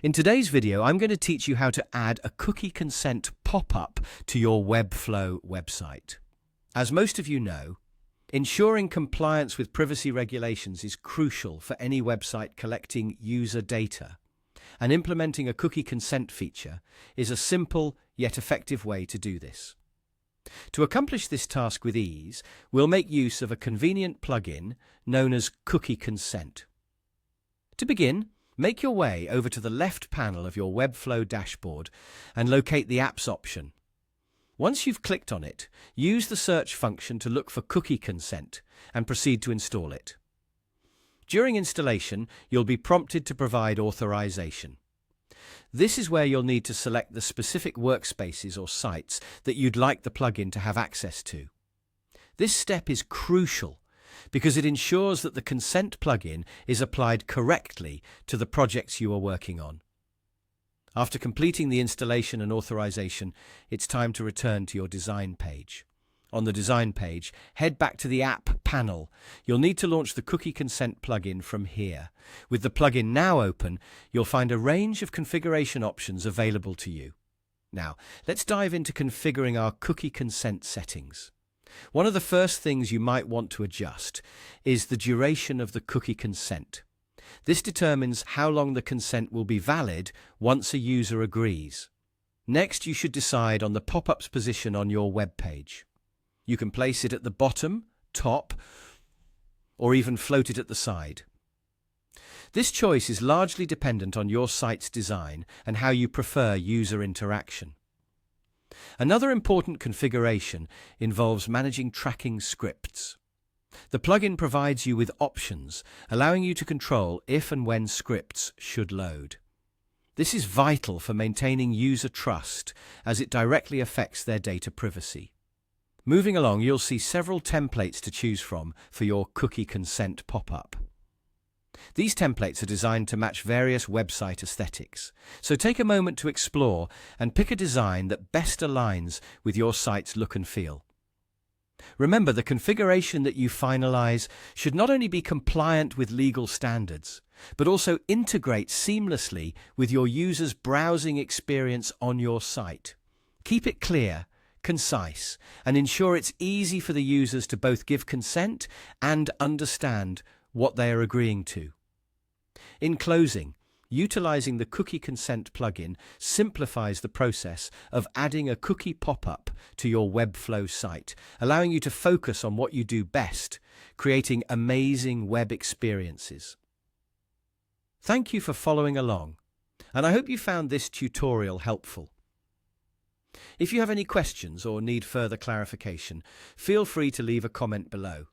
In today's video, I'm going to teach you how to add a cookie consent pop-up to your Webflow website. As most of you know, ensuring compliance with privacy regulations is crucial for any website collecting user data, and implementing a cookie consent feature is a simple yet effective way to do this. To accomplish this task with ease, we'll make use of a convenient plugin known as Cookie Consent. To begin, make your way over to the left panel of your Webflow dashboard and locate the Apps option. Once you've clicked on it, use the search function to look for Cookie Consent and proceed to install it. During installation, you'll be prompted to provide authorization. This is where you'll need to select the specific workspaces or sites that you'd like the plugin to have access to. This step is crucial because it ensures that the consent plugin is applied correctly to the projects you are working on. After completing the installation and authorization, it's time to return to your design page. On the design page, head back to the App panel. You'll need to launch the Cookie Consent plugin from here. With the plugin now open, you'll find a range of configuration options available to you. Now, let's dive into configuring our cookie consent settings. One of the first things you might want to adjust is the duration of the cookie consent. This determines how long the consent will be valid once a user agrees. Next, you should decide on the pop-up's position on your web page. You can place it at the bottom, top, or even float it at the side. This choice is largely dependent on your site's design and how you prefer user interaction. Another important configuration involves managing tracking scripts. The plugin provides you with options, allowing you to control if and when scripts should load. This is vital for maintaining user trust, as it directly affects their data privacy. Moving along, you'll see several templates to choose from for your cookie consent pop-up. These templates are designed to match various website aesthetics, so take a moment to explore and pick a design that best aligns with your site's look and feel. Remember, the configuration that you finalize should not only be compliant with legal standards, but also integrate seamlessly with your users' browsing experience on your site. Keep it clear, concise, and ensure it's easy for the users to both give consent and understand what they are agreeing to. In closing, utilizing the Cookie Consent plugin simplifies the process of adding a cookie pop-up to your Webflow site, allowing you to focus on what you do best, creating amazing web experiences. Thank you for following along, and I hope you found this tutorial helpful. If you have any questions or need further clarification, feel free to leave a comment below.